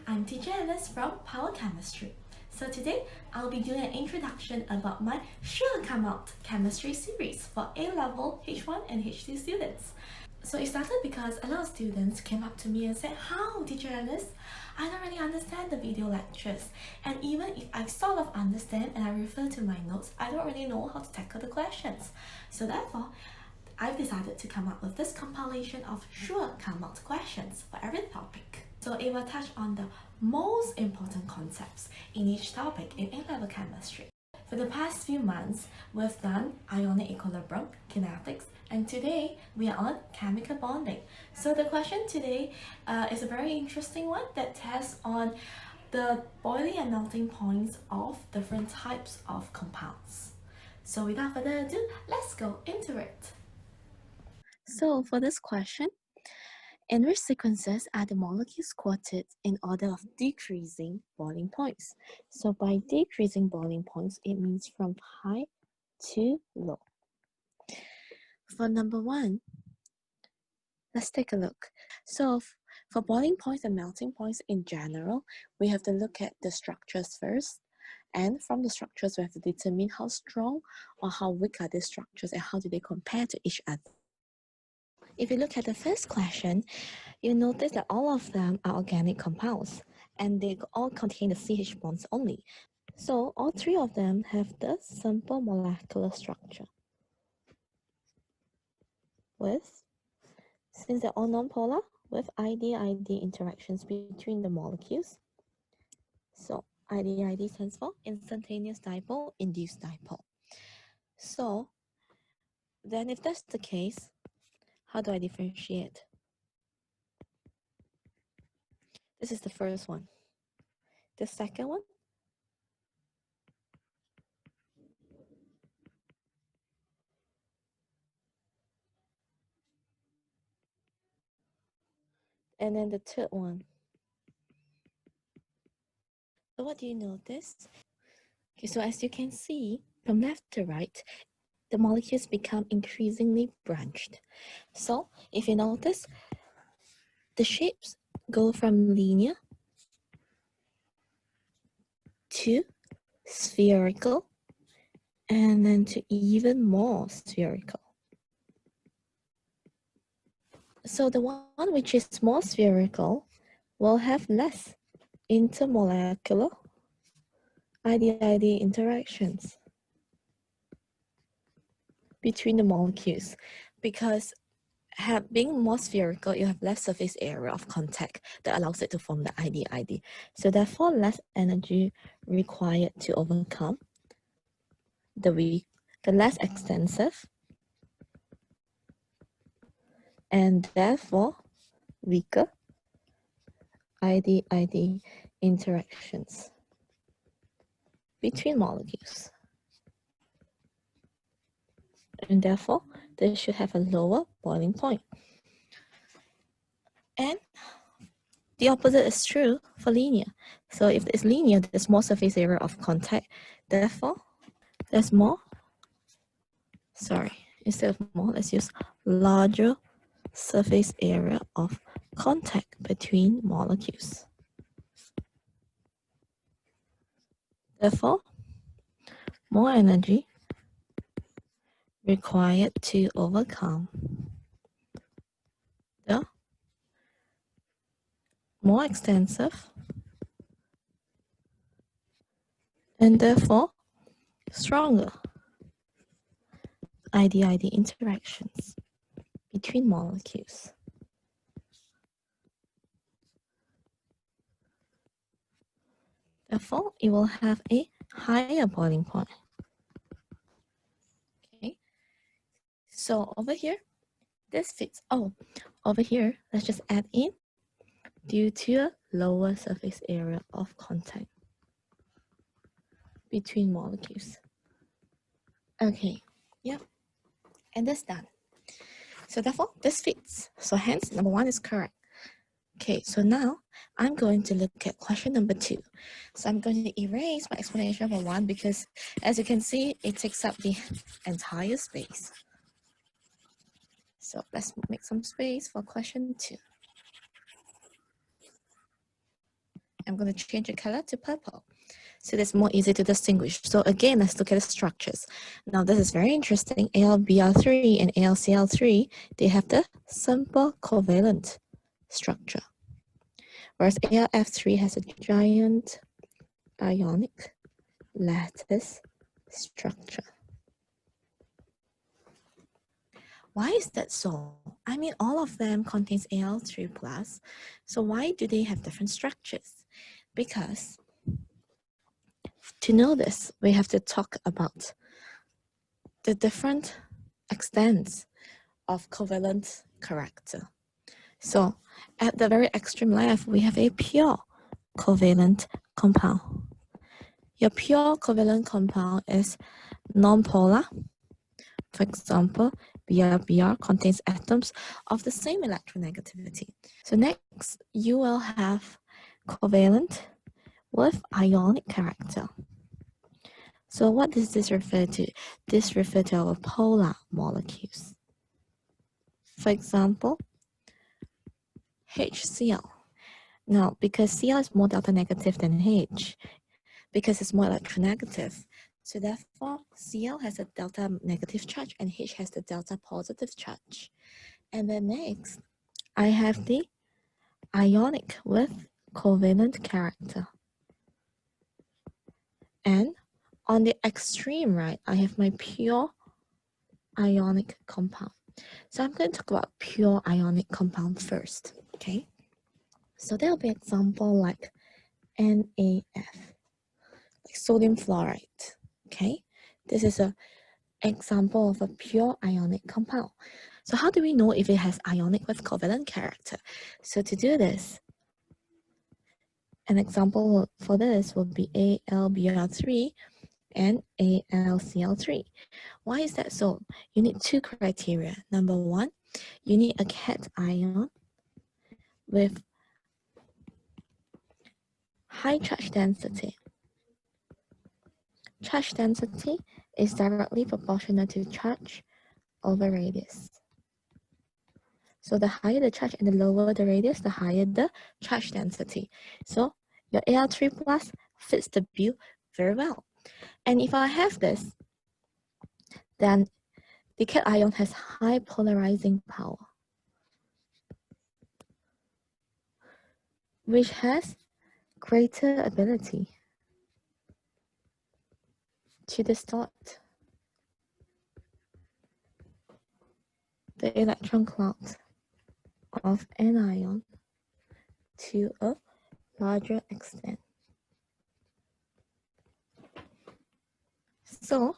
I'm teacher Alice from Power Chemistry. So today I'll be doing an introduction about my Sure Come Out chemistry series for A-level H1 and H2 students. So it started because a lot of students came up to me and said, "How, teacher Alice? I don't really understand the video lectures, and even if I sort of understand and I refer to my notes, I don't really know how to tackle the questions." So therefore, I've decided to come up with this compilation of Sure Come Out questions for every topic. So it will touch on the most important concepts in each topic in A-level chemistry. For the past few months, we've done ionic equilibrium, kinetics, and today we are on chemical bonding. So the question today is a very interesting one that tests on the boiling and melting points of different types of compounds. So without further ado, let's go into it. So for this question, in which sequences are the molecules quoted in order of decreasing boiling points? So by decreasing boiling points, it means from high to low. For number one, let's take a look. So for boiling points and melting points in general, we have to look at the structures first. And from the structures, we have to determine how strong or how weak are these structures and how do they compare to each other. If you look at the first question, you notice that all of them are organic compounds and they all contain the CH bonds only. So all three of them have the simple molecular structure with, since they're all nonpolar, with ID-ID interactions between the molecules. So ID-ID stands for instantaneous dipole, induced dipole. So then if that's the case, how do I differentiate? This is the first one. The second one, and then the third one. So what do you notice? Okay, so as you can see, from left to right, the molecules become increasingly branched. So if you notice, the shapes go from linear to spherical and then to even more spherical. So the one which is more spherical will have less intermolecular ID-ID interactions between the molecules, because being more spherical, you have less surface area of contact that allows it to form the ID-ID. So therefore, less energy required to overcome the less extensive and therefore weaker ID-ID interactions between molecules. And therefore, they should have a lower boiling point. And the opposite is true for linear. So if it's linear, there's more surface area of contact. Therefore, there's more, instead of more, let's use larger surface area of contact between molecules. Therefore, more energy required to overcome the more extensive and therefore stronger ID-ID interactions between molecules. Therefore, it will have a higher boiling point. Okay, so over here, this fits. Oh, over here, let's just add in due to a lower surface area of contact between molecules. Okay, yeah, and that's done. So therefore, this fits. So hence, number one is correct. Okay, so now I'm going to look at question number 2. So I'm going to erase my explanation for 1 because, as you can see, it takes up the entire space. So let's make some space for question 2. I'm going to change the color to purple, so that's more easy to distinguish. So again, let's look at the structures. Now this is very interesting. AlBr3 and AlCl3, they have the simple covalent structure, whereas AlF3 has a giant ionic lattice structure. Why is that so? I mean, all of them contains Al3+, so why do they have different structures? Because to know this, we have to talk about the different extents of covalent character. So at the very extreme left, we have a pure covalent compound. Your pure covalent compound is nonpolar. For example, Br contains atoms of the same electronegativity. So next, you will have covalent with ionic character. So what does this refer to? This refers to our polar molecules. For example, HCl. Now, because Cl is more delta negative than H, because it's more electronegative, so therefore Cl has a delta negative charge and H has the delta positive charge. And then next, I have the ionic with covalent character. And on the extreme right, I have my pure ionic compound. So I'm going to talk about pure ionic compound first, okay? So there'll be example like NaF, like sodium fluoride, okay? This is an example of a pure ionic compound. So how do we know if it has ionic with covalent character? So to do this, an example for this will be AlBr3 and AlCl3. Why is that so? You need two criteria. Number one, you need a cation with high charge density. Charge density is directly proportional to charge over radius. So the higher the charge and the lower the radius, the higher the charge density. So your Al3+ fits the bill very well. And if I have this, then the cation has high polarizing power, which has greater ability to distort the electron cloud of anion to a larger extent. So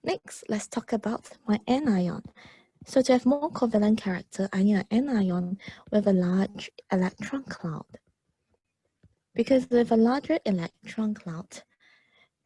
next, let's talk about my anion. So to have more covalent character, I need an anion with a large electron cloud. Because with a larger electron cloud,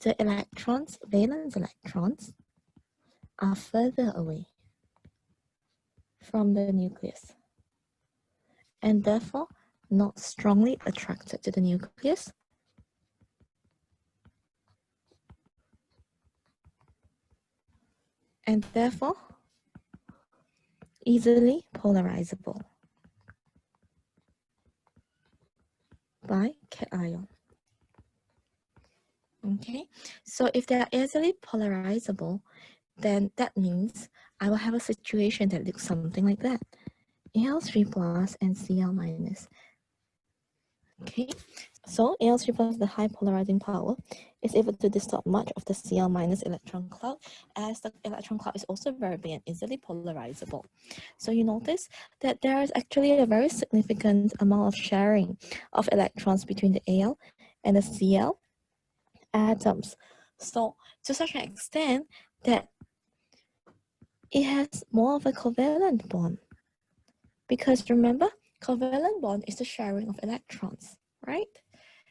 the electrons, valence electrons, are further away from the nucleus and therefore not strongly attracted to the nucleus and therefore easily polarizable by cation. Okay, so if they are easily polarizable, then that means I will have a situation that looks something like that. Al3+ and Cl-. Okay, so Al3+, the high polarizing power, is able to distort much of the Cl- electron cloud, as the electron cloud is also very big and easily polarizable. So you notice that there is actually a very significant amount of sharing of electrons between the Al and the Cl atoms. So to such an extent that it has more of a covalent bond. Because remember, covalent bond is the sharing of electrons, right?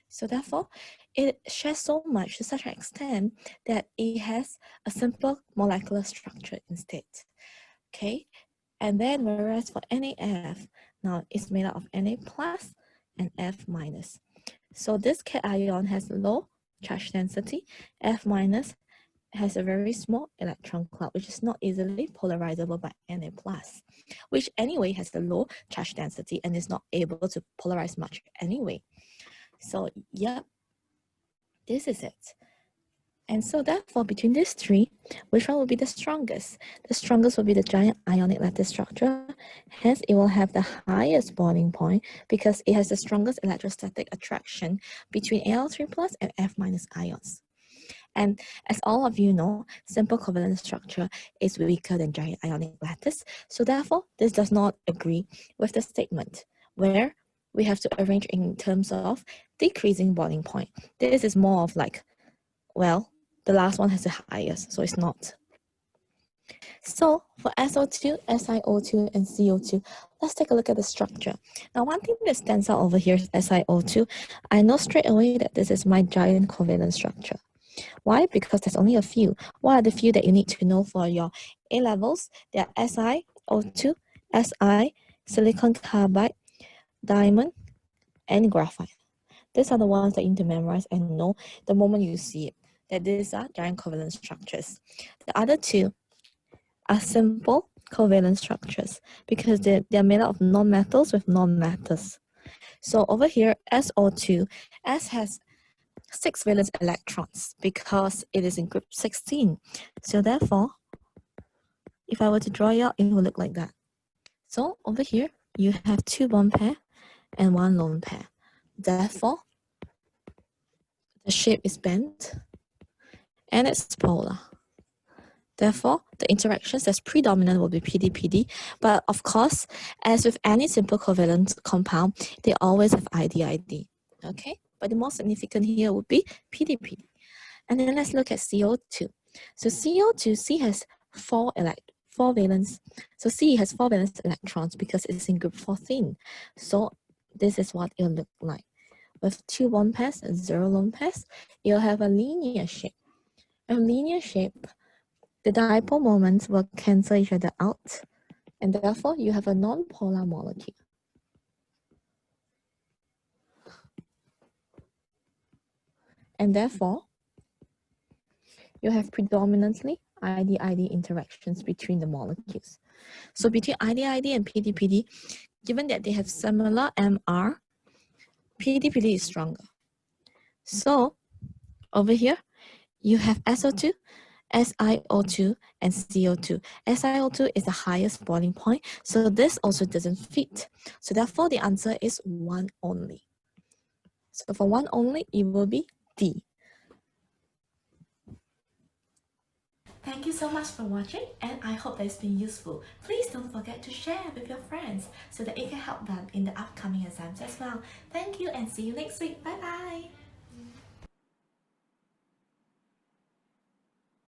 So therefore, it shares so much to such an extent that it has a simple molecular structure instead. Okay, and then whereas for NaF, now it's made out of Na+ and F-. So this cation has low charge density, F- has a very small electron cloud, which is not easily polarizable by Na+, which anyway has a low charge density and is not able to polarize much anyway. So, yep, this is it. And so therefore, between these three, which one will be the strongest? The strongest will be the giant ionic lattice structure. Hence, it will have the highest boiling point because it has the strongest electrostatic attraction between Al3 plus and F minus ions. And as all of you know, simple covalent structure is weaker than giant ionic lattice. So therefore, this does not agree with the statement where we have to arrange in terms of decreasing boiling point. This is more of like, well, the last one has the highest, so it's not. So for SO2, SiO2, and CO2, let's take a look at the structure. Now, one thing that stands out over here is SiO2. I know straight away that this is my giant covalent structure. Why? Because there's only a few. What are the few that you need to know for your A levels? They are SiO2, Si, silicon carbide, diamond, and graphite. These are the ones that you need to memorize and know the moment you see it, that these are giant covalent structures. The other two are simple covalent structures because they're made out of non-metals with non-matters. So over here, SO2, S has 6 valence electrons because it is in group 16. So therefore, if I were to draw it out, it will look like that. So over here, you have 2 bond pair and 1 lone pair. Therefore, the shape is bent and it's polar. Therefore, the interactions that's predominant will be PD-PD, but of course, as with any simple covalent compound, they always have ID-ID, okay? But the most significant here would be PD-PD. And then let's look at CO2. So CO2, C has 4 valence. So C has 4 valence electrons because it's in group 14. So this is what it'll look like. With 2 bond pairs and 0 lone pairs, you'll have a linear shape. A linear shape, the dipole moments will cancel each other out, and therefore you have a non-polar molecule. And therefore, you have predominantly ID-ID interactions between the molecules. So between ID-ID and PD-PD, given that they have similar MR, PD-PD is stronger. So over here, you have SO2, SiO2, and CO2. SiO2 is the highest boiling point, so this also doesn't fit. So therefore, the answer is 1 only. So for 1 only, it will be D. Thank you so much for watching, and I hope that it's been useful. Please don't forget to share with your friends so that it can help them in the upcoming exams as well. Thank you and see you next week. Bye bye.